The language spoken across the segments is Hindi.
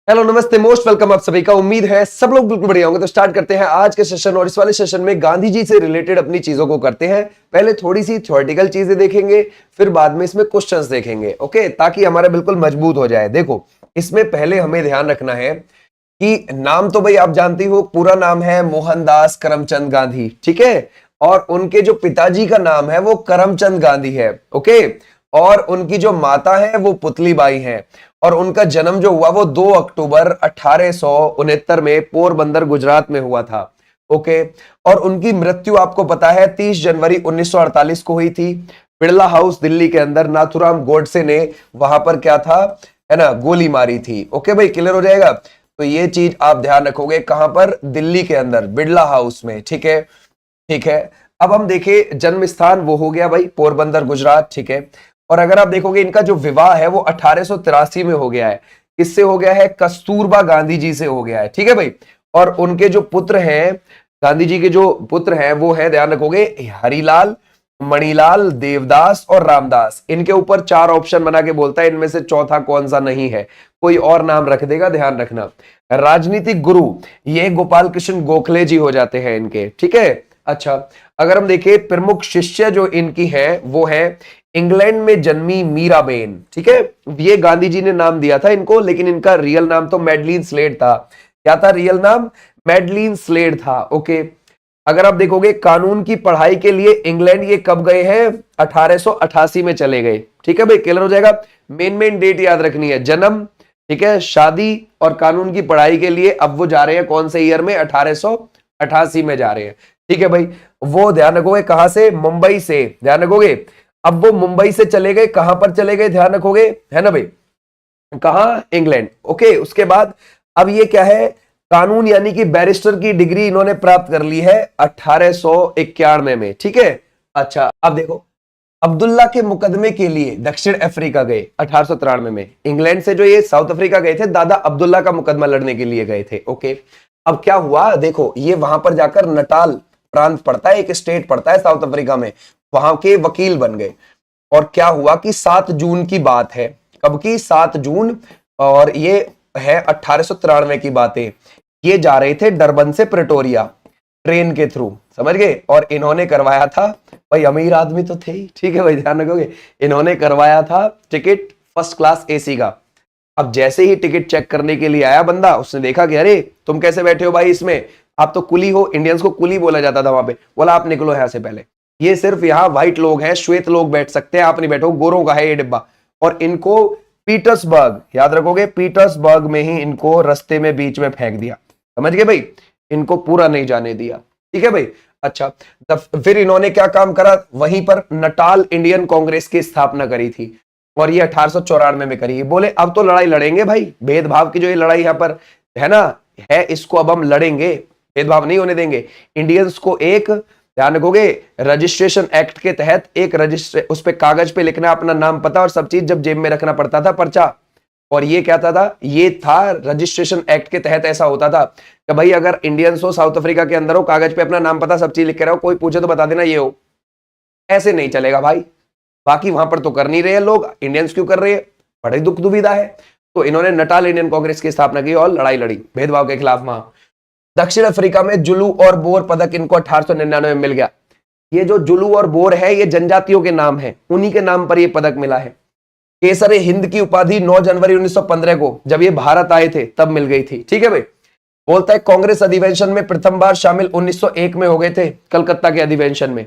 हेलो नमस्ते मोस्ट वेलकम आप सभी का। उम्मीद है सब लोग बिल्कुल बढ़िया होंगे। तो स्टार्ट करते हैं आज के सेशन। और इस वाले सेशन में गांधी जी से रिलेटेड अपनी चीजों को करते हैं। पहले थोड़ी सी थ्योरेटिकल चीजें देखेंगे, फिर बाद में इसमें क्वेश्चंस देखेंगे, ओके, ताकि हमारा बिल्कुल मजबूत हो जाए। देखो, इसमें पहले हमें ध्यान रखना है कि नाम तो भाई आप जानती हो, पूरा नाम है मोहनदास करमचंद गांधी, ठीक है। और उनके जो पिताजी का नाम है वो करमचंद गांधी है, ओके। और उनकी जो माता है वो पुतलीबाई है। और उनका जन्म जो हुआ वो 2 अक्टूबर 1869 में पोरबंदर गुजरात में हुआ था, ओके। और उनकी मृत्यु आपको पता है 30 जनवरी 1948 को हुई थी। बिड़ला हाउस दिल्ली के अंदर नाथूराम गोडसे ने वहां पर क्या था, है ना, गोली मारी थी। ओके भाई, क्लियर हो जाएगा। तो ये चीज आप ध्यान रखोगे, कहां पर, दिल्ली के अंदर बिड़ला हाउस में, ठीक है। ठीक है, अब हम देखें जन्म स्थान वो हो गया भाई पोरबंदर गुजरात, ठीक है। और अगर आप देखोगे इनका जो विवाह है वो 1883 में हो गया है। किससे हो गया है? कस्तूरबा गांधी जी से हो गया है, ठीक है भाई। और उनके जो पुत्र हैं, गांधी जी के जो पुत्र हैं वो है, ध्यान रखोगे, हरिलाल, मणिलाल, देवदास और रामदास। इनके ऊपर 4 ऑप्शन बना के बोलता है, इनमें से चौथा कौन सा नहीं है, कोई और नाम रख देगा, ध्यान रखना। राजनीतिक गुरु ये गोपाल कृष्ण गोखले जी हो जाते हैं इनके, ठीक है। अच्छा, अगर हम देखें प्रमुख शिष्य जो इनकी है वो है इंग्लैंड में जन्मी मीराबेन, ठीक है। ये गांधी जी ने नाम दिया था इनको, लेकिन इनका रियल नाम तो मैडलिन स्लेड था। क्या था रियल नाम? मैडलिन स्लेड था, ओके। अगर आप देखोगे कानून की पढ़ाई के लिए इंग्लैंड ये कब गए हैं? 1888 में चले गए, ठीक है भाई, क्लियर हो जाएगा। मेन डेट याद रखनी है, जन्म, ठीक है, शादी और कानून की पढ़ाई के लिए अब वो जा रहे हैं कौन से ईयर में? 1888 में जा रहे हैं, ठीक है भाई। वो ध्यान रखोगे कहां से? मुंबई से, ध्यान रखोगे। अब वो मुंबई से चले गए, कहां पर चले गए, ध्यान रखोगे, है ना भाई, कहां? England, okay. उसके बाद अब ये क्या है, कानून यानी कि बैरिस्टर की डिग्री इन्होंने प्राप्त कर ली है 1891 में, ठीक है। अच्छा, अब देखो, अब्दुल्ला के मुकदमे के लिए दक्षिण अफ्रीका गए 1893 में। इंग्लैंड से जो ये साउथ अफ्रीका गए थे, दादा अब्दुल्ला का मुकदमा लड़ने के लिए गए थे, ओके। अब क्या हुआ, देखो, ये वहां पर जाकर नटाल प्रांत पड़ता है, एक स्टेट पड़ता है साउथ अफ्रीका में, वहां के वकील बन गए। और क्या हुआ कि 7 जून की बात है, कब की? 7 जून। और ये है 1893 की बातें। ये जा रहे थे डरबन से प्रेटोरिया ट्रेन के थ्रू, समझ गए। और इन्होंने करवाया था, भाई अमीर आदमी तो थे ही, ठीक है भाई, ध्यान रखोगे, इन्होंने करवाया था टिकट फर्स्ट क्लास एसी का। अब जैसे ही टिकट चेक करने के लिए आया बंदा, उसने देखा कि अरे तुम कैसे बैठे हो भाई इसमें, आप तो कुली हो। इंडियंस को कुली बोला जाता था वहां पे। बोला आप निकलो यहां से पहले, ये सिर्फ यहाँ व्हाइट लोग हैं, श्वेत लोग बैठ सकते हैं, आप नहीं बैठो, गोरों का है ये डिब्बा। और इनको पीटर्सबर्ग, याद रखोगे, पीटर्सबर्ग में ही इनको रास्ते में बीच में फेंक दिया, समझ गए भाई, इनको पूरा नहीं जाने दिया, ठीक है भाई। अच्छा, फिर इन्होंने क्या काम करा, वहीं पर नटाल इंडियन कांग्रेस की स्थापना करी थी। और ये 1894 में करी। बोले अब तो लड़ाई लड़ेंगे भाई, भेदभाव की जो ये लड़ाई यहाँ पर है ना, है, इसको अब हम लड़ेंगे, भेदभाव नहीं होने देंगे। इंडियंस को एक, ध्यान रखोगे, रजिस्ट्रेशन एक्ट के तहत एक रजिस्ट्रे, उस पे कागज पे लिखना अपना नाम, पता और सब चीज, जब जेब में रखना पड़ता था पर्चा। और ये क्या था, ये था रजिस्ट्रेशन एक्ट के तहत ऐसा होता था कि भाई अगर इंडियंस हो, साउथ अफ्रीका के अंदर हो, कागज पे अपना नाम पता सब चीज लिख के रहो, कोई पूछे तो बता देना ये हो। ऐसे नहीं चलेगा भाई। बाकी वहां पर तो कर नहीं रहे लोग, इंडियंस क्यों कर रहे हैं? बड़ी दुख दुविधा है। तो इन्होंने नटाल इंडियन कांग्रेस की स्थापना की और लड़ाई लड़ी भेदभाव के खिलाफ वहां। दक्षिण अफ्रीका में जुलू और बोर पदक इनको 1899 में मिल गया। ये जो जुलू और बोर है ये जनजातियों के नाम है, उन्हीं के नाम पर ये पदक मिला है। केसरे हिंद की उपाधि 9 जनवरी 1915 को जब ये भारत आए थे तब मिल गई थी, ठीक है भाई। बोलता है कांग्रेस अधिवेशन में प्रथम बार शामिल 1901 में हो गए थे, कलकत्ता के अधिवेशन में।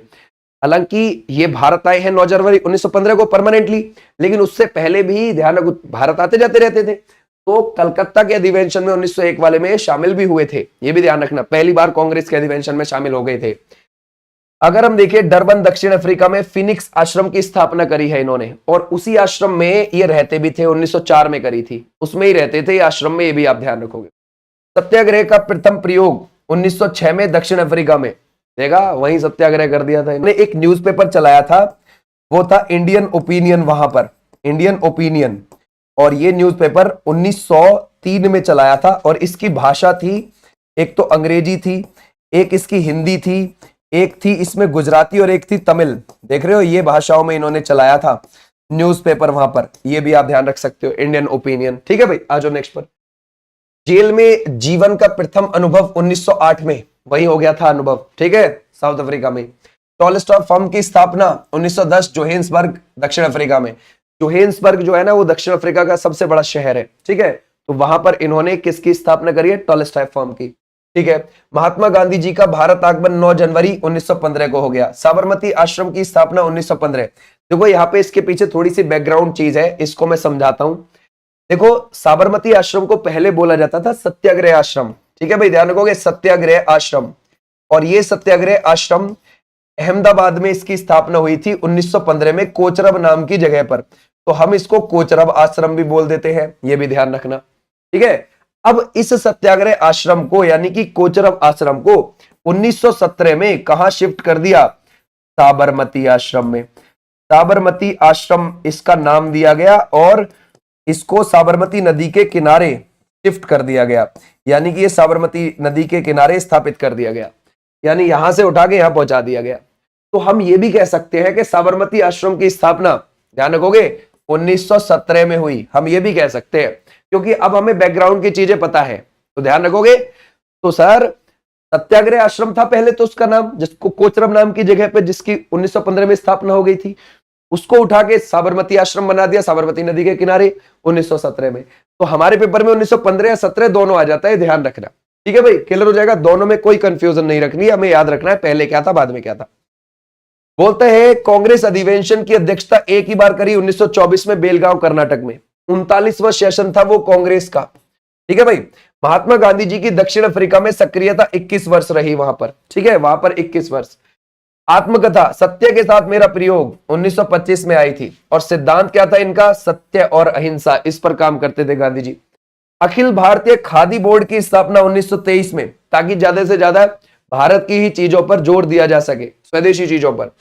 हालांकि ये भारत आए हैं 9 जनवरी 1915 को परमानेंटली, लेकिन उससे पहले भी ध्यान रखो भारत आते जाते रहते थे। तो कलकत्ता के अधिवेशन में 1901 वाले में शामिल भी हुए थे, ये भी ध्यान रखना, पहली बार कांग्रेस के अधिवेशन में शामिल हो गए थे। अगर हम देखें डरबन दक्षिण अफ्रीका में फिनिक्स आश्रम की स्थापना करी है इन्होंने, और उसी आश्रम में ये रहते भी थे, 1904 में करी थी, उसमें ही रहते थे आश्रम में, ये भी आप ध्यान रखोगे। सत्याग्रह का प्रथम प्रयोग 1906 में दक्षिण अफ्रीका में, देखा, वहीं सत्याग्रह कर दिया था इन्होंने। एक न्यूज़पेपर चलाया था, वो था इंडियन ओपिनियन, वहां पर इंडियन ओपिनियन। और ये न्यूज़पेपर 1903 में चलाया था, और इसकी भाषा थी, एक तो अंग्रेजी थी, एक इसकी हिंदी थी, एक थी इसमें गुजराती और एक थी तमिल। देख रहे हो, ये भाषाओं में इन्होंने चलाया था न्यूज़पेपर वहां पर, ये भी आप ध्यान रख सकते हो, इंडियन ओपिनियन, ठीक है भाई। आ जाओ नेक्स्ट पर। जेल में जीवन का प्रथम अनुभव 1908 में वही हो गया था अनुभव, ठीक है, साउथ अफ्रीका में। टॉलस्टॉय फर्म की स्थापना 1910 जोहेंसबर्ग, दक्षिण अफ्रीका में। जोहेंसबर्ग जो है ना वो दक्षिण अफ्रीका का सबसे बड़ा शहर है, ठीक है। तो वहां पर इन्होंने किसकी स्थापना करी है? टॉलस्टॉय फर्म की, ठीक है। महात्मा गांधी जी का भारत आगमन 9 जनवरी 1915 को हो गया। साबरमती आश्रम की स्थापना 1915। देखो यहाँ पे इसके पीछे थोड़ी सी बैकग्राउंड चीज है, इसको मैं समझाता हूं। देखो साबरमती आश्रम को पहले बोला जाता था सत्याग्रह आश्रम, ठीक है भाई, ध्यान रखोगे, सत्याग्रह आश्रम। और ये सत्याग्रह आश्रम अहमदाबाद में इसकी स्थापना हुई थी 1915 में, कोचरब नाम की जगह पर। तो हम इसको कोचरब आश्रम भी बोल देते हैं, ये भी ध्यान रखना, ठीक है। अब इस सत्याग्रह आश्रम को यानी कि कोचरब आश्रम को 1917 में कहां शिफ्ट कर दिया? साबरमती आश्रम में। साबरमती आश्रम इसका नाम दिया गया और इसको साबरमती नदी के किनारे शिफ्ट कर दिया गया, यानी कि ये साबरमती नदी के किनारे स्थापित कर दिया गया, यानी यहां से उठा के यहां पहुंचा दिया गया। तो हम ये भी कह सकते हैं कि साबरमती आश्रम की स्थापना, ध्यान रखोगे, 1917 में हुई, हम ये भी कह सकते हैं, क्योंकि अब हमें बैकग्राउंड की चीजें पता है, तो ध्यान रखोगे। तो सर सत्याग्रह आश्रम था पहले, तो उसका नाम, जिसको कोचरब नाम की जगह पे जिसकी 1915 में स्थापना हो गई थी, उसको उठा के साबरमती आश्रम बना दिया साबरमती नदी के किनारे 1917 में। तो हमारे पेपर में 1915 या 17 दोनों आ जाता है, ध्यान रखना, ठीक है भाई, क्लियर हो जाएगा। दोनों में कोई कंफ्यूजन नहीं रखनी, हमें याद रखना है पहले क्या था बाद में क्या था। बोलते हैं कांग्रेस अधिवेशन की अध्यक्षता एक ही बार करी 1924 में बेलगांव कर्नाटक में। 39वां सेशन था वो कांग्रेस का, ठीक है भाई। महात्मा गांधी जी की दक्षिण अफ्रीका में सक्रियता 21 वर्ष रही वहां पर, ठीक है, वहां पर 21 वर्ष। आत्मकथा सत्य के साथ मेरा प्रयोग 1925 में आई थी और सिद्धांत क्या था इनका? सत्य और अहिंसा, इस पर काम करते थे गांधी जी। अखिल भारतीय खादी बोर्ड की स्थापना 1923 में, ताकि ज्यादा से ज्यादा भारत की ही चीजों पर जोर दिया जा सके, स्वदेशी चीजों पर।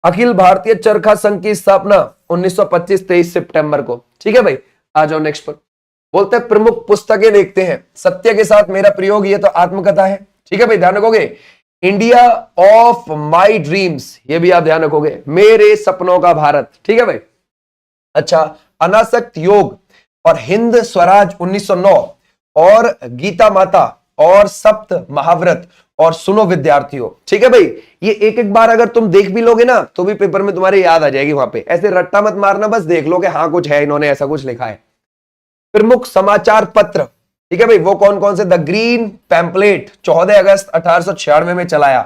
अखिल भारतीय चरखा संघ की स्थापना 1925 23 सितंबर को, ठीक है भाई। आ जाओ नेक्स्ट पर। बोलते हैं प्रमुख पुस्तकें देखते हैं। सत्य के साथ मेरा प्रयोग, ये तो आत्मकथा है, ठीक है भाई, ध्यान रखोगे। इंडिया ऑफ माई ड्रीम्स, ये भी आप ध्यान रखोगे, मेरे सपनों का भारत, ठीक है भाई। अच्छा, अनासक्त योग और हिंद स्वराज 1909 और गीता माता और सप्त महाव्रत और सुनो विद्यार्थियों, ठीक है भाई। ये एक एक बार अगर तुम देख भी लोगे ना तो भी पेपर में तुम्हारे याद आ जाएगी, वहां पे ऐसे रट्टा मत मारना, बस देख लो कि हाँ कुछ है, इन्होंने ऐसा कुछ लिखा है। प्रमुख समाचार पत्र, ठीक है भाई, वो कौन कौन से? द ग्रीन पैम्पलेट 14 अगस्त 1896 में चलाया,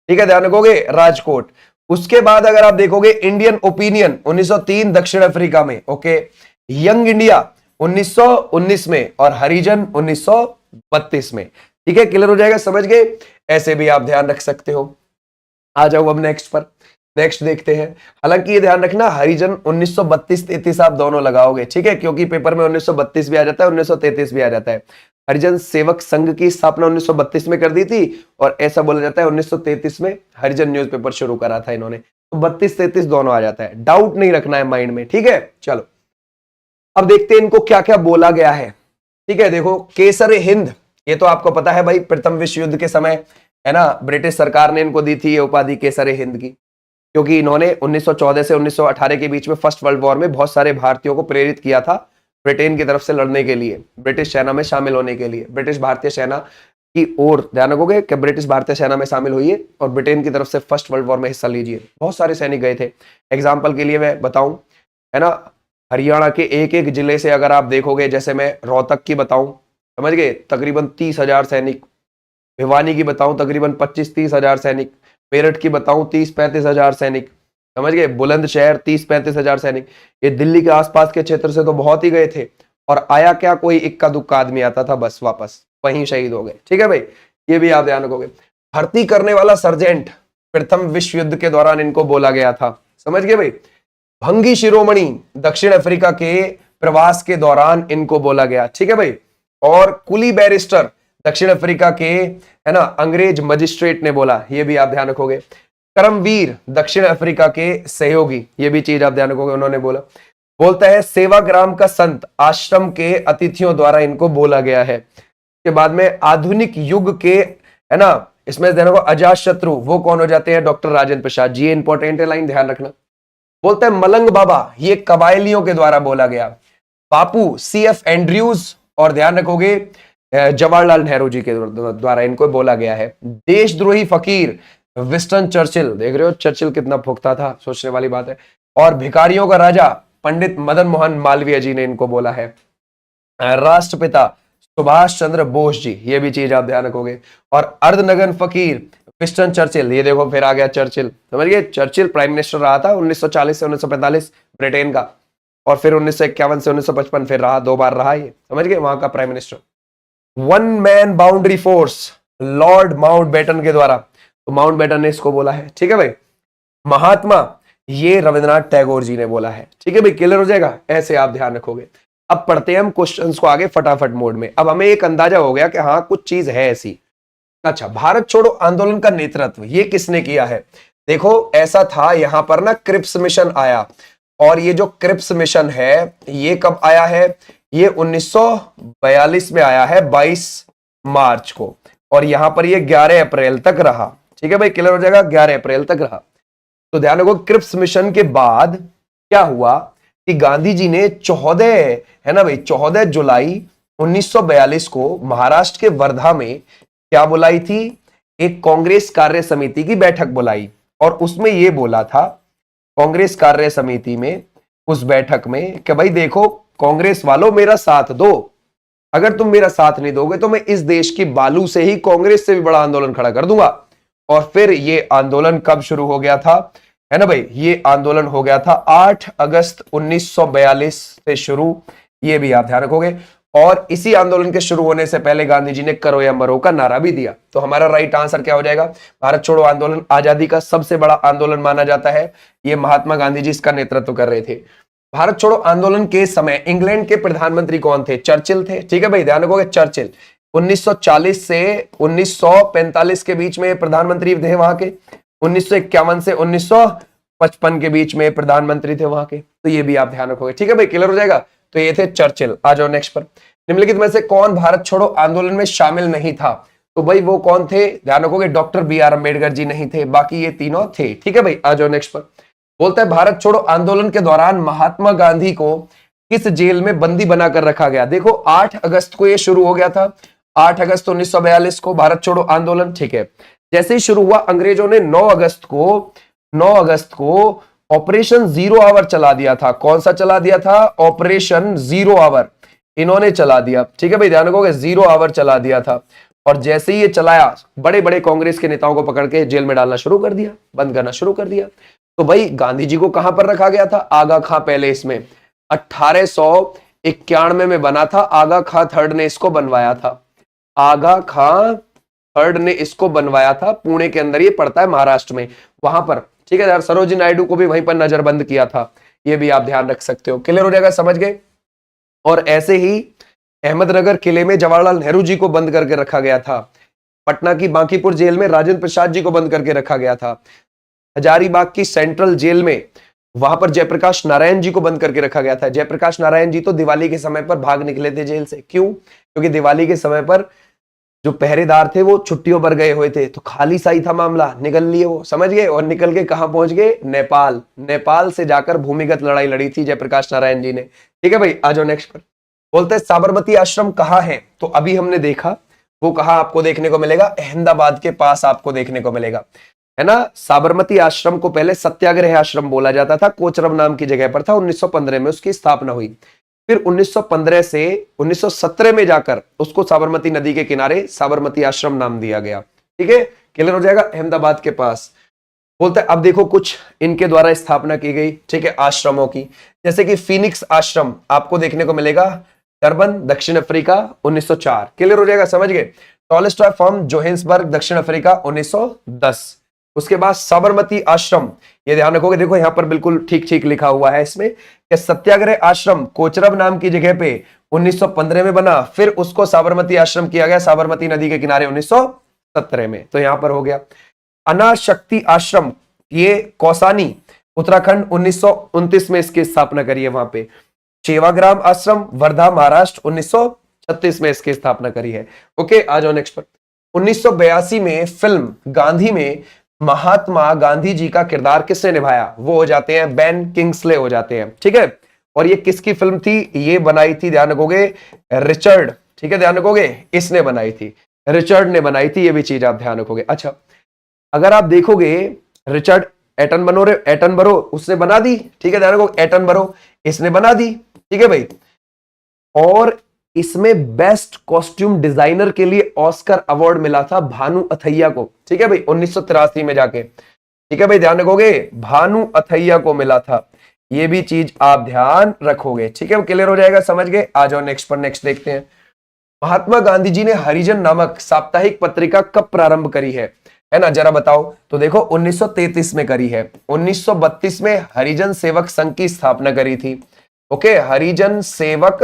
ठीक है, ध्यान रखोगे, राजकोट। उसके बाद अगर आप देखोगे इंडियन ओपिनियन 1903 दक्षिण अफ्रीका में, ओके। यंग इंडिया 1919 में और हरिजन 1932 में, ठीक है, क्लियर हो जाएगा, समझ गए। ऐसे भी आप ध्यान रख सकते हो। आ जाओ अब नेक्स्ट पर, नेक्स्ट देखते हैं। हालांकि ये ध्यान रखना हरिजन 1932-33 आप दोनों लगाओगे, ठीक है, क्योंकि पेपर में 1932 भी आ जाता है 1933 भी आ जाता है। हरिजन सेवक संघ की स्थापना 1932 में कर दी थी और ऐसा बोला जाता है 1933 में हरिजन न्यूज़पेपर शुरू करा था इन्होंने। तो 32-33 दोनों आ जाता है, डाउट नहीं रखना है माइंड में, ठीक है। चलो अब देखते हैं इनको क्या क्या बोला गया है, ठीक है। देखो केसर हिंद, ये तो आपको पता है भाई, प्रथम विश्व युद्ध के समय है ना, ब्रिटिश सरकार ने इनको दी थी ये उपाधि केसर हिंद की, क्योंकि इन्होंने 1914 से 1918 के बीच में फर्स्ट वर्ल्ड वॉर में बहुत सारे भारतीयों को प्रेरित किया था ब्रिटेन की तरफ से लड़ने के लिए, ब्रिटिश सेना में शामिल होने के लिए। ब्रिटिश भारतीय सेना की ओर, ध्यान रखोगे कि ब्रिटिश भारतीय सेना में शामिल हुई और ब्रिटेन की तरफ से फर्स्ट वर्ल्ड वॉर में हिस्सा लीजिए। बहुत सारे सैनिक गए थे। एग्जाम्पल के लिए मैं बताऊं, है ना, हरियाणा के एक एक जिले से अगर आप देखोगे, जैसे मैं रोहतक की बताऊं, समझ गए, तकरीबन 30,000 सैनिक। भिवानी की बताऊं तकरीबन 25-30 हजार सैनिक। मेरठ की बताऊं 30-35 हजार सैनिक, समझ गए। बुलंदशहर 30-35 हजार सैनिक। ये दिल्ली के आसपास के क्षेत्र से तो बहुत ही गए थे, और आया क्या, कोई इक्का दुक्का आदमी आता था, बस वापस वहीं शहीद हो गए, ठीक है भाई। ये भी आप ध्यान रखोगे। भर्ती करने वाला सर्जेंट प्रथम विश्व युद्ध के दौरान इनको बोला गया था, समझ गए भाई। भंगी शिरोमणि दक्षिण अफ्रीका के प्रवास के दौरान इनको बोला गया, ठीक है भाई। और कुली बैरिस्टर दक्षिण अफ्रीका के, है ना, अंग्रेज मजिस्ट्रेट ने बोला, ये भी आप ध्यान रखोगे। करमवीर दक्षिण अफ्रीका के सहयोगी, ये भी चीज आप ध्यान रखोगे, उन्होंने बोला। बोलता है सेवाग्राम का संत आश्रम के अतिथियों द्वारा इनको बोला गया है। के बाद में आधुनिक युग के, है ना, इसमें ध्यान रखो अजात शत्रु, वो कौन हो जाते हैं? डॉक्टर राजेंद्र प्रसाद जी। इंपॉर्टेंट है लाइन, ध्यान रखना। बोलते हैं मलंग बाबा, ये कबायलियों के द्वारा बोला गया। बापू CF एंड्रयूज, और ध्यान रखोगे जवाहरलाल नेहरू जी के द्वारा इनको बोला गया है। देशद्रोही फकीर विंस्टन चर्चिल, देख रहे हो चर्चिल कितना पुख्ता था, सोचने वाली बात है। और भिखारियों का राजा पंडित मदन मोहन मालवीय जी ने इनको बोला है। राष्ट्रपिता सुभाष चंद्र बोस जी, ये भी चीज आप ध्यान रखोगे। और अर्धनगन फकीर विंस्टन चर्चिल, ये देखो फिर आ गया चर्चिल, समझ गए। चर्चिल प्राइम मिनिस्टर रहा था 1940 से 1945 ब्रिटेन का, और फिर 1951 से 1955 फिर रहा, 2 बार रहा ये, समझ गए, वहां का prime minister. One man boundary force Lord Mountbatten के द्वारा, तो माउंटबेटन ने इसको बोला है, ठीक है भाई। महात्मा, ये रविंद्रनाथ टैगोर जी ने बोला है, ठीक है भाई, क्लियर हो जाएगा, ऐसे आप ध्यान रखोगे। अब पढ़ते हैं हम क्वेश्चंस को आगे फटाफट मोड में। अब हमें एक अंदाजा हो गया कि हाँ कुछ चीज है ऐसी। अच्छा, भारत छोड़ो आंदोलन का नेतृत्व ये किसने किया है? देखो ऐसा था, यहां पर ना क्रिप्स मिशन आया, और ये जो क्रिप्स मिशन है ये कब आया है? ये 1942 में आया है, 22 मार्च को, और यहां पर ये 11 अप्रैल तक रहा, ठीक है भाई, क्लियर हो जाएगा, 11 अप्रैल तक रहा। तो ध्यान रखो, क्रिप्स मिशन के बाद क्या हुआ कि गांधी जी ने 14 है ना भाई, 14 जुलाई 1942 को महाराष्ट्र के वर्धा में क्या बुलाई थी? एक कांग्रेस कार्य समिति की बैठक बुलाई, और उसमें यह बोला था कांग्रेस कार्य समिति में, उस बैठक में, कि भाई देखो कांग्रेस वालों मेरा साथ दो, अगर तुम मेरा साथ नहीं दोगे तो मैं इस देश की बालू से ही कांग्रेस से भी बड़ा आंदोलन खड़ा कर दूंगा। और फिर ये आंदोलन कब शुरू हो गया था, है ना भाई, ये आंदोलन हो गया था 8 अगस्त 1942 से शुरू, ये भी आप ध्यान रखोगे। और इसी आंदोलन के शुरू होने से पहले गांधी जी ने करो या मरो का नारा भी दिया। तो हमारा राइट आंसर क्या हो जाएगा? भारत छोड़ो आंदोलन आजादी का सबसे बड़ा आंदोलन माना जाता है, ये महात्मा गांधी जी इसका नेतृत्व कर रहे थे। भारत छोड़ो आंदोलन के समय इंग्लैंड के प्रधानमंत्री कौन थे? चर्चिल थे, ठीक है भाई, ध्यान रखोगे, चर्चिल 1940 से 1945 के बीच में प्रधानमंत्री थे वहां के, 1951 से 1955 के बीच में प्रधानमंत्री थे वहां के, तो ये भी आप ध्यान रखोगे, ठीक है भाई, क्लियर हो जाएगा। तो ये थे चर्चिल। आ जाओ नेक्स्ट पर। निम्नलिखित में से कौन भारत छोड़ो आंदोलन में शामिल नहीं था? तो भाई वो कौन थे? ध्यान रखोगे, डॉक्टर बी.आर. अम्बेडकर जी नहीं थे, बाकी ये तीनों थे, ठीक है भाई। आ जाओ नेक्स्ट पर। बोलता है भारत छोड़ो आंदोलन के दौरान महात्मा गांधी को किस जेल में बंदी बनाकर रखा गया? देखो 8 अगस्त को ये शुरू हो गया था, 8 अगस्त 1942 को भारत छोड़ो आंदोलन, ठीक है। जैसे ही शुरू हुआ, अंग्रेजों ने 9 अगस्त को ऑपरेशन 0 आवर चला दिया था। कौन सा चला दिया था? ऑपरेशन 0 आवर इन्होंने चला दिया, ठीक है भाई, ध्यान रखोगे, 0 आवर चला दिया था। और जैसे ही ये चलाया, बड़े बड़े कांग्रेस के नेताओं को पकड़ के जेल में डालना शुरू कर दिया, बंद करना शुरू कर दिया। तो भाई गांधी जी को कहां पर रखा गया था? आगा खां पैलेस में, 1891 में बना था। आगा खां थर्ड ने इसको बनवाया था, आगा खां थर्ड ने इसको बनवाया था, पुणे के अंदर ये पड़ता है, महाराष्ट्र में, वहां पर, ठीक है यार। सरोजिनी नायडू को भी वहीं पर नजरबंद किया था, ये भी आप ध्यान रख सकते हो, क्लियर हो जाएगा, समझ गए। और ऐसे ही अहमदनगर किले में जवाहरलाल नेहरू जी को बंद करके रखा गया था। पटना की बांकीपुर जेल में राजेंद्र प्रसाद जी को बंद करके रखा गया था। हजारीबाग की सेंट्रल जेल में, वहां पर जयप्रकाश नारायण जी को बंद करके रखा गया था। जयप्रकाश नारायण जी तो दिवाली के समय पर भाग निकले थे जेल से। क्यों? क्योंकि दिवाली के समय पर जो पहरेदार थे वो छुट्टियों पर गए हुए थे, तो खाली सा ही था मामला, निकल लिए वो, समझ गए। और निकल के कहां पहुंच गए? नेपाल। नेपाल से जाकर भूमिगत लड़ाई लड़ी थी जयप्रकाश नारायण जी ने, ठीक है भाई। आ जाओ नेक्स्ट पर। बोलते हैं साबरमती आश्रम कहां है? तो अभी हमने देखा, वो कहां आपको देखने को मिलेगा? अहमदाबाद के पास आपको देखने को मिलेगा, है ना। साबरमती आश्रम को पहले सत्याग्रह आश्रम बोला जाता था, कोचरब नाम की जगह पर था। 1915 में उसकी स्थापना हुई। फिर 1915 से 1917 में जाकर उसको साबरमती नदी के किनारे साबरमती आश्रम नाम दिया गया, ठीक है, क्लियर हो जाएगा, अहमदाबाद के पास। बोलते हैं अब देखो कुछ इनके द्वारा स्थापना की गई, ठीक है, आश्रमों की, जैसे कि फिनिक्स आश्रम आपको देखने को मिलेगा डरबन, दक्षिण अफ्रीका, 1904, क्लियर हो जाएगा, समझ गए। टॉलस्टॉय फार्म, जोहेंसबर्ग, दक्षिण अफ्रीका, 1910। उसके बाद साबरमती आश्रम, ये ध्यान रखोगे, देखो यहां पर बिल्कुल ठीक ठीक लिखा हुआ है इसमें कि सत्याग्रह आश्रम कोचरब नाम की जगह पे 1915 में बना, फिर उसको साबरमती आश्रम किया गया साबरमती नदी के किनारे 1917 में, तो यहां पर हो गया। अनाशक्ति आश्रम, ये कौसानी, उत्तराखंड, 1929 में इसकी स्थापना करी है वहां पे। सेवाग्राम आश्रम, वर्धा, महाराष्ट्र, 1936 में इसकी स्थापना करी है। ओके, आ जाओ नेक्स्ट पर। 1982 में फिल्म गांधी में महात्मा गांधी जी का किरदार किसने निभाया? वो हो जाते हैं बेन किंग्सले हो जाते हैं, ठीक है। और ये किसकी फिल्म थी? ये बनाई थी, ध्यान रखोगे, रिचर्ड ठीक है, ध्यान रखोगे, इसने बनाई थी, रिचर्ड ने बनाई थी, ये भी चीज आप ध्यान रखोगे। अच्छा, अगर आप देखोगे रिचर्ड एटनबरो उसने बना दी, ठीक है, ध्यान रखो, एटनबरो इसने बना दी, ठीक है भाई। और इसमें बेस्ट कॉस्ट्यूम डिजाइनर के लिए ऑस्कर अवार्ड मिला था भानु अथैया को, ठीक है भाई, 1983 में जाके, ठीक है भाई, ध्यान रखोगे, भानु अथैया को मिला था, ये भी चीज आप ध्यान रखोगे, ठीक है, क्लियर हो जाएगा, समझ गए। आ जाओ नेक्स्ट पर, नेक्स्ट देखते हैं। महात्मा गांधी जी ने हरिजन नामक साप्ताहिक पत्रिका कब प्रारंभ करी है ना, जरा बताओ। तो देखो 1933 में करी है, 1932 में हरिजन सेवक संघ की स्थापना करी थी, ओके, हरिजन सेवक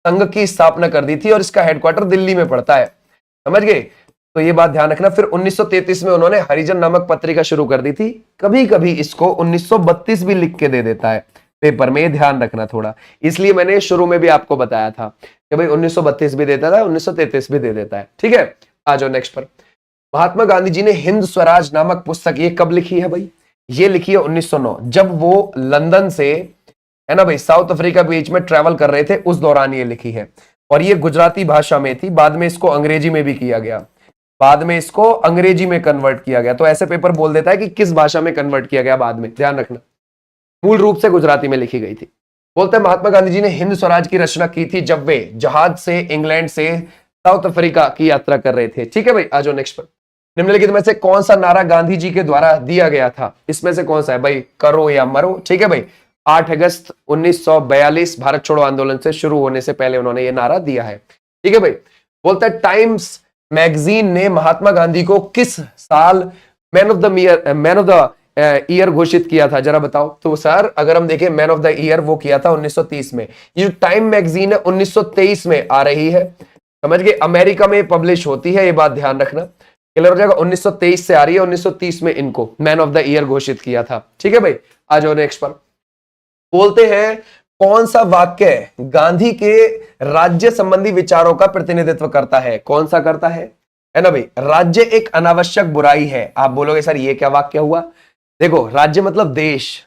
संघ की स्थापना कर दी थी और इसका हेडक्वार्टर दिल्ली में पड़ता है, समझ गए, तो ये बात ध्यान रखना। फिर 1933 में उन्होंने हरिजन नामक पत्रिका शुरू कर दी थी, कभी कभी इसको 1932 भी लिख के दे देता है पेपर में, ध्यान रखना थोड़ा, इसलिए मैंने शुरू में भी आपको बताया था कि भाई 1932 भी देता था, 1933 भी दे देता है, ठीक है। आ जाओ नेक्स्ट पर। महात्मा गांधी जी ने हिंद स्वराज नामक पुस्तक ये कब लिखी है भाई, ये लिखी है 1909, जब वो लंदन से, है ना भाई, साउथ अफ्रीका बीच में ट्रेवल कर रहे थे, उस दौरान ये लिखी है, और ये गुजराती भाषा में थी, बाद में इसको अंग्रेजी में भी किया गया, बाद में इसको अंग्रेजी में कन्वर्ट किया गया, तो ऐसे पेपर बोल देता है कि किस भाषा में कन्वर्ट किया गया बाद में, ध्यान रखना, मूल रूप से गुजराती में लिखी गई थी। बोलते हैं महात्मा गांधी जी ने हिंद स्वराज की रचना की थी जब वे जहाज से इंग्लैंड से साउथ अफ्रीका की यात्रा कर रहे थे, ठीक है भाई। आ जाओ नेक्स्ट पर। निम्नलिखित में से कौन सा नारा गांधी जी के द्वारा दिया गया था, इसमें से कौन सा है भाई, करो या मरो, ठीक है भाई। 8 अगस्त 1942 भारत छोड़ो आंदोलन से शुरू होने से पहले उन्होंने ये नारा दिया है, ठीक है भाई। बोलता है टाइम्स मैगजीन ने महात्मा गांधी को किस साल मैन ऑफ द ईयर घोषित किया था, जरा बताओ। तो सर अगर हम देखें मैन ऑफ द ईयर वो किया था 1930 में, ये जो टाइम मैगजीन है 1923 में आ रही है, समझ गए, अमेरिका में पब्लिश होती है, ये बात ध्यान रखना, क्लियर हो जाएगा। 1923 से आ रही है, 1930 में इनको मैन ऑफ द ईयर घोषित किया था, ठीक है भाई। आ जाओ नेक्स्ट पर। बोलते हैं कौन सा वाक्य गांधी के राज्य संबंधी विचारों का प्रतिनिधित्व करता है, कौन सा करता है ना भाई। राज्य एक अनावश्यक बुराई है, आप बोलोगे सर ये क्या वाक्य हुआ। देखो राज्य मतलब देश,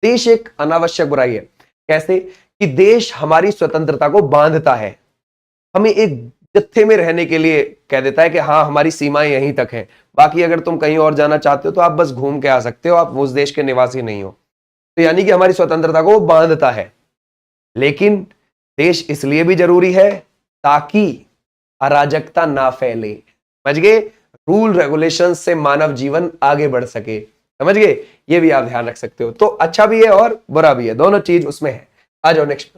देश एक अनावश्यक बुराई है, कैसे कि देश हमारी स्वतंत्रता को बांधता है, हमें एक जत्थे में रहने के लिए कह देता है कि हाँ हमारी सीमाएं यहीं तक हैं, बाकी अगर तुम कहीं और जाना चाहते हो तो आप बस घूम के आ सकते हो, आप उस देश के निवासी नहीं हो, तो यानी कि हमारी स्वतंत्रता को बांधता है। लेकिन देश इसलिए भी जरूरी है ताकि अराजकता ना फैले, समझ गए, रूल रेगुलेशन से मानव जीवन आगे बढ़ सके, समझ गए, ये भी आप ध्यान रख सकते हो। तो अच्छा भी है और बुरा भी है, दोनों चीज उसमें है। आ जाओ नेक्स्ट।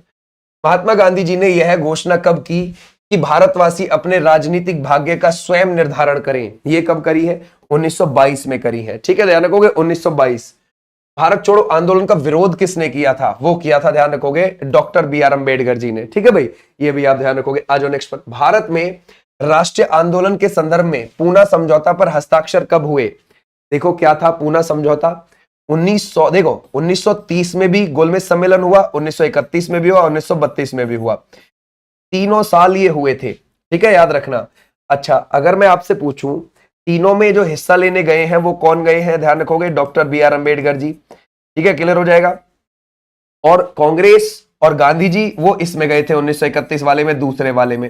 महात्मा गांधी जी ने यह घोषणा कब की कि भारतवासी अपने राजनीतिक भाग्य का स्वयं निर्धारण करें, ये कब करी है, 1922 में करी है, ठीक है, ध्यान रखोगे 1922। भारत छोड़ो आंदोलन का विरोध किसने किया था, वो किया था, ध्यान रखोगे, doctor B are Ambedkar ji ने, ठीक है भाई, ये भी आप ध्यान रखोगे। आ जाओ नेक्स्ट पर। भारत में राष्ट्रीय आंदोलन के संदर्भ में पूना समझौता पर हस्ताक्षर कब हुए, देखो क्या था पूना समझौता, 1900, देखो 1930 में भी गोलमेज सम्मेलन हुआ, 1931 में भी हुआ, 1932 में भी हुआ, तीनों साल ये हुए थे, ठीक है, याद रखना। अच्छा अगर मैं आपसे पूछूं तीनों में जो हिस्सा लेने गए हैं वो कौन गए हैं, ध्यान रखोगे, doctor B are Ambedkar ji, ठीक है, क्लियर हो जाएगा। और कांग्रेस और गांधी जी वो इसमें गए थे 1931 वाले में, दूसरे वाले में,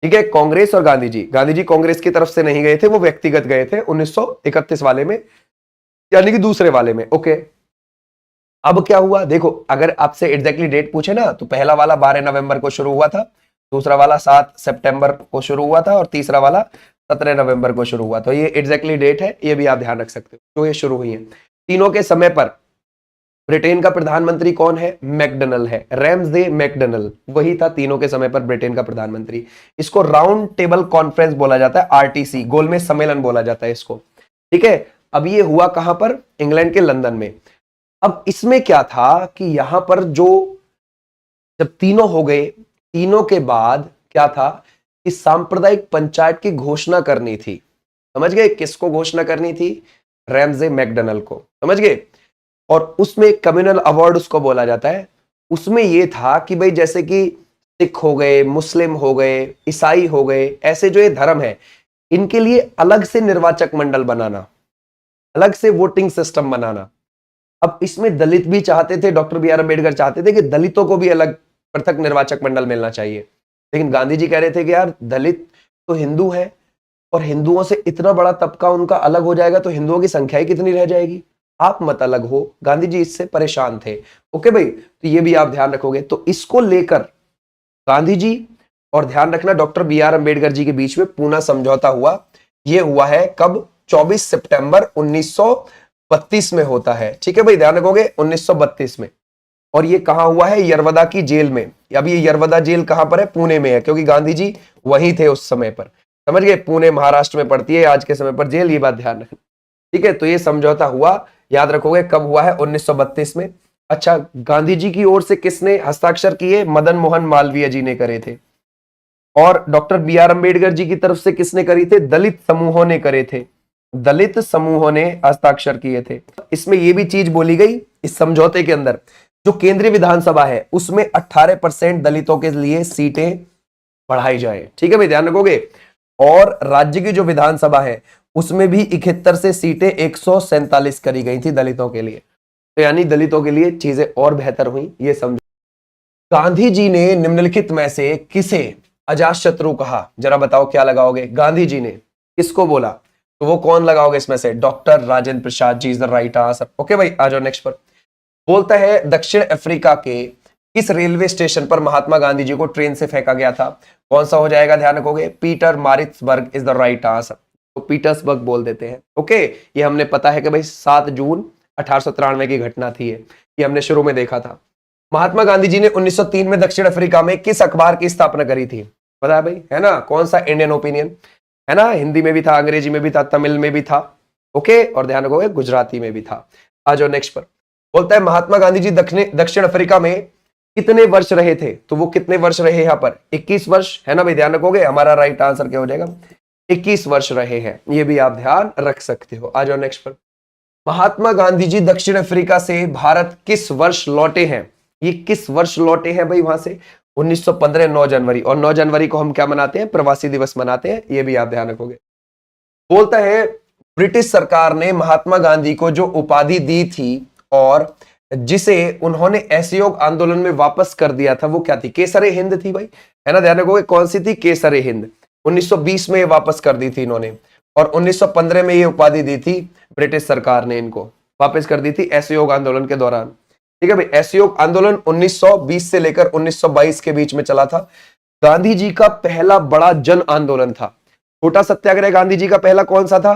ठीक है, कांग्रेस और गांधी जी कांग्रेस की तरफ से नहीं गए थे, वो व्यक्तिगत गए थे 1931 वाले में, यानी कि दूसरे वाले में, ओके। अब क्या हुआ देखो, अगर आपसे एग्जैक्टली डेट पूछे ना तो पहला वाला 12 नवंबर को शुरू हुआ था, दूसरा वाला 7 सितंबर को शुरू हुआ था और तीसरा वाला 17 नवंबर को शुरू हुआ, तो ये एग्जैक्टली डेट है, ये भी आप ध्यान रख सकते हो, तो ये शुरू हुई है। तीनों के समय पर ब्रिटेन का प्रधानमंत्री कौन है, मैकडोनल्ड है, रैमजे मैकडोनल्ड, वही था तीनों के समय पर ब्रिटेन का प्रधानमंत्री। इसको राउंड टेबल कॉन्फ्रेंस बोला जाता है, आरटीसी, गोलमेज सम्मेलन बोला जाता है इसको, ठीक है। अब ये हुआ कहां पर, इंग्लैंड के लंदन में। अब इसमें क्या था कि यहां पर जो जब तीनों हो गए, तीनों के बाद क्या था कि सांप्रदायिक पंचायत की घोषणा करनी थी, समझ गए, किसको घोषणा करनी थी, रैमजे मैकडोनल्ड को, समझ गए। और उसमें कम्युनल अवार्ड उसको बोला जाता है, उसमें यह था कि भाई जैसे कि सिख हो गए, मुस्लिम हो गए, ईसाई हो गए, ऐसे जो ये धर्म है इनके लिए अलग से निर्वाचक मंडल बनाना, अलग से वोटिंग सिस्टम बनाना। अब इसमें दलित भी चाहते थे, डॉक्टर बी आर अम्बेडकर चाहते थे कि दलितों को भी अलग पृथक निर्वाचक मंडल मिलना चाहिए, लेकिन गांधी जी कह रहे थे कि यार दलित तो हिंदू है और हिंदुओं से इतना बड़ा तबका उनका अलग हो जाएगा तो हिंदुओं की संख्या ही कितनी रह जाएगी, आप मत अलग हो। गांधी जी इससे परेशान थे। ओके भाई, तो ये भी आप ध्यान रखोगे। तो इसको लेकर गांधी जी और ध्यान रखना doctor B are Ambedkar ji के बीच में पूना समझौता हुआ। ये हुआ है कब? 24 सितंबर 1932 में होता है। ठीक है भाई, ध्यान रखोगे 1932 में। और ये कहां हुआ है? यरवदा की जेल में। अब ये यरवदा जेल कहां पर है? पुणे में है, क्योंकि गांधी जी वहीं थे उस समय पर। समझ गए? पुणे महाराष्ट्र में पड़ती है आज के समय पर जेल, ये बात ध्यान रखना। ठीक है, तो ये समझौता हुआ, याद रखोगे कब हुआ है? 1932 में। अच्छा, गांधी जी की ओर से किसने हस्ताक्षर किए? मदन मोहन मालवीय जी ने करे थे। और doctor B are Ambedkar ji की तरफ से किसने करी थे? दलित समूहों ने करे थे। दलित समूहों ने हस्ताक्षर किए थे। इसमें यह भी चीज बोली गई इस समझौते के अंदर, जो केंद्रीय विधानसभा है उसमें 18% दलितों के लिए सीटें बढ़ाई जाए। ठीक है भाई, ध्यान रखोगे। और राज्य की जो विधानसभा है उसमें भी 71 से सीटें 147 करी गई थी दलितों के लिए। तो यानी दलितों के लिए चीजें और बेहतर हुई, ये समझो। गांधी जी ने निम्नलिखित में से किसे अजातशत्रु कहा? जरा बताओ क्या लगाओगे? गांधी जी ने किसको बोला? तो वो कौन लगाओगे इसमें से? Doctor Rajendra Prasad ji is the right answer. Okay भाई, आ जाओ नेक्स्ट पर। बोलता है दक्षिण अफ्रीका के किस रेलवे स्टेशन पर महात्मा गांधी जी को ट्रेन से फेंका गया था? कौन सा हो जाएगा? ध्यान रखोगे, Pietermaritzburg is the right answer. तो पीटर्सबर्ग बोल देते हैं। ओके, ये हमने पता है कि भाई 7 जून 1893 की घटना थी ये हमने शुरू में देखा था। महात्मा गांधी जी ने 1903 में दक्षिण अफ्रीका में किस अखबार की स्थापना करी थी? पता है भाई, है ना? कौन सा? इंडियन ओपिनियन, है ना? हिंदी में भी था, अंग्रेजी में भी था, तमिल में भी था। ओके, और ध्यान रखोगे गुजराती में भी था। आ जाओ नेक्स्ट पर। बोलता है महात्मा गांधी जी दक्षिण अफ्रीका में कितने वर्ष रहे थे? तो वो कितने वर्ष रहे यहाँ पर? 21 वर्ष, है ना भाई? ध्यान रखोगे, हमारा राइट आंसर क्या हो जाएगा? 21 वर्ष रहे हैं। ये भी आप ध्यान रख सकते हो। आ जाओ नेक्स्ट पर। महात्मा गांधी जी दक्षिण अफ्रीका से भारत किस वर्ष लौटे हैं? ये किस वर्ष लौटे हैं भाई वहां से? 1915 9 जनवरी। और 9 जनवरी को हम क्या मनाते हैं? प्रवासी दिवस मनाते हैं। ये भी आप ध्यान रखोगे। बोलता है ब्रिटिश सरकार ने महात्मा गांधी को जो उपाधि दी थी और जिसे उन्होंने असहयोग आंदोलन में वापस कर दिया था, वो क्या थी? केसरे हिंद थी भाई, है ना? ध्यान रखोगे, कौन सी थी? केसरे हिंद। 1920 में ये वापस कर दी थी इन्होंने, और 1915 में ये उपाधि दी थी ब्रिटिश सरकार ने, इनको वापस कर दी थी असहयोग आंदोलन के दौरान। ठीक है भाई, असहयोग आंदोलन 1920 से लेकर 1922 के बीच में चला था। गांधी जी का पहला बड़ा जन आंदोलन था। छोटा सत्याग्रह गांधी जी का पहला कौन सा था?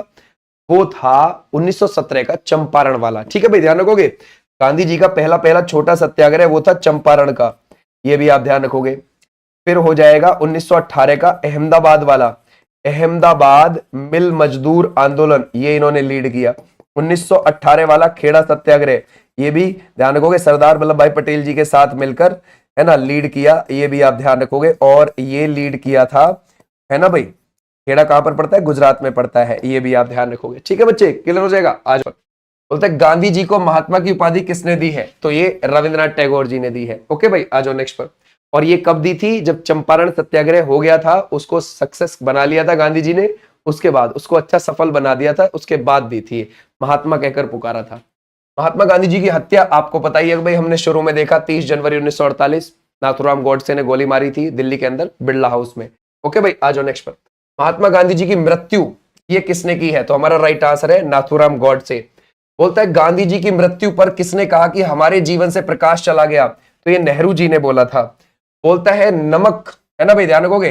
वो था 1917 का चंपारण वाला। ठीक है भाई, ध्यान रखोगे, गांधी जी का पहला छोटा सत्याग्रह वो था चंपारण का। ये भी आप ध्यान रखोगे। फिर हो जाएगा 1918 का अहमदाबाद वाला, अहमदाबाद मिल मजदूर आंदोलन, ये इन्होंने लीड किया। 1918 वाला खेड़ा सत्याग्रह, ये भी ध्यान रखोगे, सरदार वल्लभ भाई पटेल जी के साथ मिलकर, है ना, लीड किया। ये भी आप ध्यान रखोगे। और ये लीड किया था, है ना भाई, खेड़ा कहां पर पड़ता है? गुजरात में पड़ता है। ये भी आप ध्यान रखोगे। ठीक है बच्चे, क्लियर हो जाएगा। आज बोलते हैं गांधी जी को महात्मा की उपाधि किसने दी है? तो ये रविंद्रनाथ टैगोर जी ने दी है। ओके भाई, आ जाओ नेक्स्ट पर। और ये कब दी थी? जब चंपारण सत्याग्रह हो गया था, उसको सक्सेस बना लिया था गांधी जी ने, उसके बाद उसको अच्छा सफल बना दिया था, उसके बाद दी थी, महात्मा कहकर पुकारा था। महात्मा गांधी जी की हत्या आपको पता ही है भाई, हमने शुरू में देखा 30 जनवरी 1948 नाथुराम गॉडसे ने गोली मारी थी दिल्ली के अंदर बिरला हाउस में। ओके भाई, आ जाओ नेक्स्ट पर। महात्मा गांधी जी की मृत्यु ये किसने की है? तो हमारा राइट आंसर है नाथुराम गॉडसे। बोलता है गांधी जी की मृत्यु पर किसने कहा कि हमारे जीवन से प्रकाश चला गया? तो ये नेहरू जी ने बोला था। बोलता है नमक, है ना भाई, ध्यान रखोगे,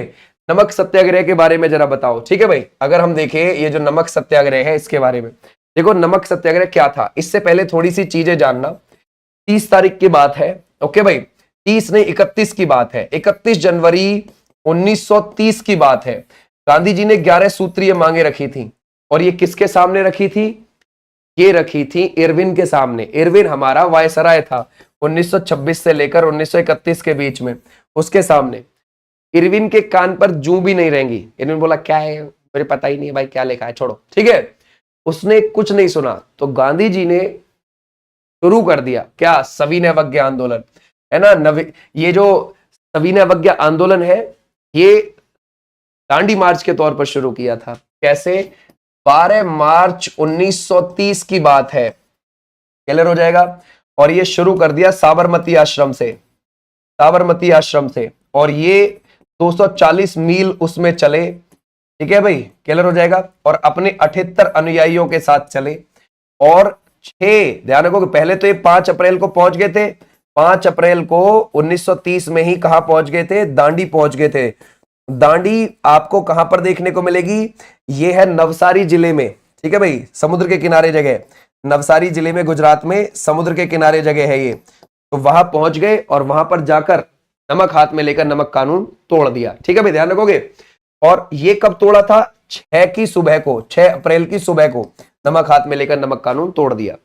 नमक सत्याग्रह के बारे में जरा बताओ। ठीक है भाई, अगर हम देखें ये जो नमक सत्याग्रह है इसके बारे में, देखो नमक सत्याग्रह क्या था। इससे पहले थोड़ी सी चीजें जानना। 30 तारीख की बात है। ओके भाई, 30 नहीं 31 की बात है। 31 जनवरी 1930 की बात है। गांधी जी ने 11 सूत्रीय मांगे रखी थी, और ये किसके सामने रखी थी? ये रखी थी इरविन के सामने। इरविन हमारा वायसराय था 1926 से लेकर 1931 के बीच में, उसके सामने। इरविन के कान पर जू भी नहीं रहेंगी। इरविन बोला क्या है, मुझे पता ही नहीं है भाई क्या लिखा है, छोड़ो। ठीक है, उसने कुछ नहीं सुना, तो गांधी जी ने शुरू कर दिया क्या? सविनय अवज्ञा आंदोलन, है ना। ये जो सविनय अवज्ञा आंदोलन है, ये दांडी मार्च के तौर पर शुरू किया था। कैसे? 12 मार्च 1930 की बात है। क्लियर हो जाएगा। और ये शुरू कर दिया साबरमती आश्रम से, साबरमती आश्रम से। और ये 240 मील उसमें चले, ठीक है भाई, क्लियर हो जाएगा, और अपने 78 अनुयायियों के साथ चले। और 6, ध्यान रखो कि पहले तो ये 5 अप्रैल को पहुंच गए थे, 5 अप्रैल को 1930 में ही कहां पहुंच गए थे, दांडी पहुंच गए थे। दांडी आपको कहां पर देखने को मिलेगी, ये है नवसारी जिले में, ठीक है भाई, समुद्र के किनारे जगह, नवसारी जिले में गुजरात में समुद्र के किनारे जगह है ये। तो वहां पहुंच गए और वहां पर जाकर नमक हाथ में लेकर नमक कानून तोड़ दिया, ठीक है भाई, ध्यान रखोगे। और ये कब तोड़ा था, 6 की सुबह को, 6 अप्रैल की सुबह को नमक हाथ में लेकर नमक कानून तोड़ दिया।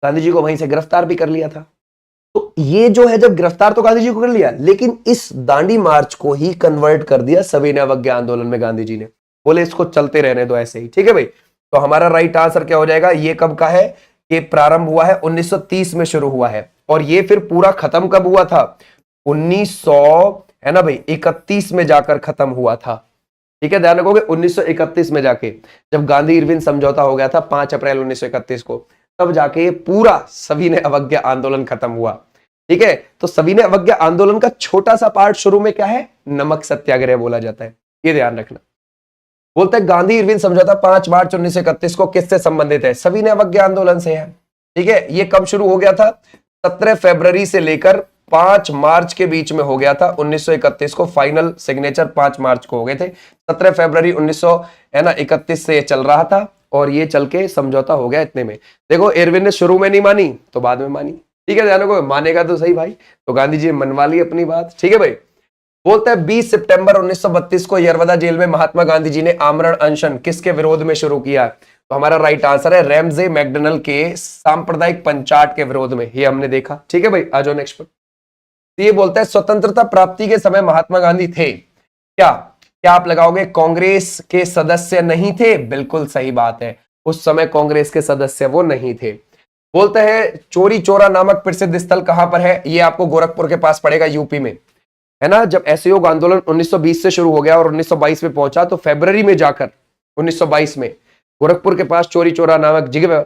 गांधी जी को वहीं से गिरफ्तार भी कर लिया था। तो ये जो है, जब गिरफ्तार तो गांधी जी को कर लिया, लेकिन इस दांडी मार्च को ही कन्वर्ट कर दिया सविनय अवज्ञा आंदोलन में गांधी जी ने। बोले इसको चलते रहने दो ऐसे ही, ठीक है भाई। तो हमारा राइट आंसर क्या हो जाएगा, ये कब का है, ये प्रारंभ हुआ है 1930 में शुरू हुआ है, और ये फिर पूरा खत्म कब हुआ था, 1900 है ना भाई 31 में जाकर खत्म हुआ था, ठीक है, ध्यान रखोगे 1931 में जाके, जब गांधी इरविन समझौता हो गया था 5 अप्रैल 1931 को, तब जाके पूरा सविनय अवज्ञा आंदोलन खत्म हुआ, ठीक है। तो सविनय अवज्ञा आंदोलन का छोटा सा पार्ट शुरू में क्या है, नमक सत्याग्रह बोला जाता है, ये ध्यान रखना। बोलते हैं गांधी इरविन समझौता 5 मार्च 1931 को किससे संबंधित है, सविनय अवज्ञा आंदोलन से है, ठीक है। ये कब शुरू हो गया था, 17 फरवरी से लेकर 5 मार्च के बीच में हो गया था 1931 को, फाइनल सिग्नेचर 5 मार्च को हो गए थे। 17 फरवरी 1931 से चल रहा था, और ये चल के समझौता हो गया इतने में। देखो इरविन ने शुरू में नहीं मानी तो बाद में मानी, ठीक है, ध्यान रखो, मानेगा तो सही भाई। तो गांधी जी मनवा ली अपनी बात, ठीक है भाई। बोलता है 20 सितंबर 1932 को यरवदा जेल में महात्मा गांधी जी ने आमरण अनशन किसके विरोध में शुरू किया, तो हमारा राइट आंसर है रैमजे मैकडोनल्ड के सांप्रदायिक पंचाट के विरोध में, ये हमने देखा, ठीक है भाई। आ जाओ नेक्स्ट पर। ये बोलता है स्वतंत्रता प्राप्ति के समय महात्मा गांधी थे क्या, क्या आप लगाओगे, कांग्रेस के सदस्य नहीं थे, बिल्कुल सही बात है, उस समय कांग्रेस के सदस्य वो नहीं थे। बोलते हैं चोरी चोरा नामक प्रसिद्ध स्थल कहां पर है, ये आपको गोरखपुर के पास पड़ेगा, यूपी में, है ना। जब असहयोग आंदोलन 1920 से शुरू हो गया और 1922 में पहुंचा, तो फरवरी में जाकर 1922 में गोरखपुर के पास चोरी चोरा नामक जगह,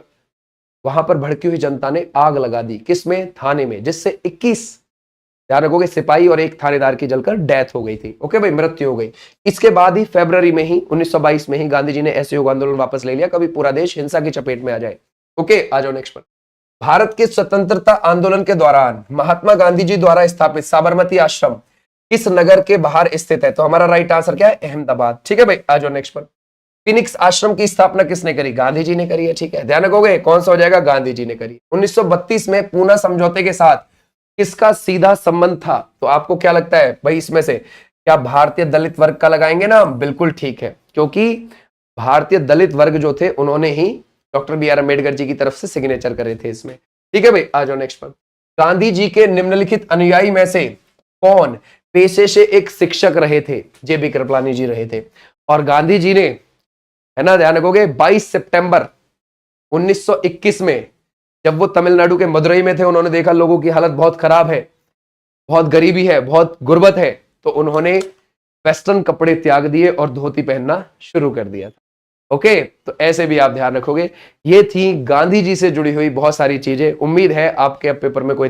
वहां पर भड़की हुई जनता ने आग लगा दी, किसमें, थाने में, जिससे 21, ध्यान रखोगे, सिपाही और एक थानेदार की जलकर डेथ हो गई थी, ओके भाई, मृत्यु हो गई। इसके बाद ही फरवरी में ही 1922 में ही गांधी जी ने असहयोग आंदोलन वापस ले लिया, कभी पूरा देश हिंसा की चपेट में आ जाए, ओके। आ जाओ नेक्स्ट पर। भारत के स्वतंत्रता आंदोलन के दौरान महात्मा गांधी जी द्वारा स्थापित साबरमती आश्रम किस नगर के बाहर स्थित है, तो हमारा राइट आंसर क्या है, अहमदाबाद, ठीक है भाई। आ जाओ नेक्स्ट पर। फिनिक्स आश्रम की स्थापना किसने करी, गांधी जी ने करी है, ठीक है, ध्यान रखोगे, कौन सा हो जाएगा, गांधी जी ने करी। 1932 में पूना समझौते के साथ किसका सीधा संबंध था, तो आपको क्या लगता है भाई, इसमें से क्या भारतीय दलित वर्ग का लगाएंगे ना, बिल्कुल ठीक है, क्योंकि भारतीय दलित वर्ग जो थे उन्होंने ही डॉक्टर बी.आर. अम्बेडकर जी की तरफ से सिग्नेचर करे थे इसमें, ठीक है भाई। आ जाओ नेक्स्ट पर। गांधी जी के निम्नलिखित अनुयायी में से कौन पेशे से एक शिक्षक रहे थे, जे.बी. कृपलानी जी रहे थे। और गांधी जी ने, है ना, ध्यान रखोगे, 22 सितंबर 1921 में जब वो तमिलनाडु के मदुरई में थे, उन्होंने देखा लोगों की हालत बहुत खराब है, बहुत गरीबी है, बहुत गुर्बत है, तो उन्होंने वेस्टर्न कपड़े त्याग दिए और धोती पहनना शुरू कर दिया था, ओके। तो ऐसे भी आप ध्यान रखोगे। ये थी गांधी जी से जुड़ी हुई बहुत सारी चीजें। उम्मीद है आपके पेपर में कोई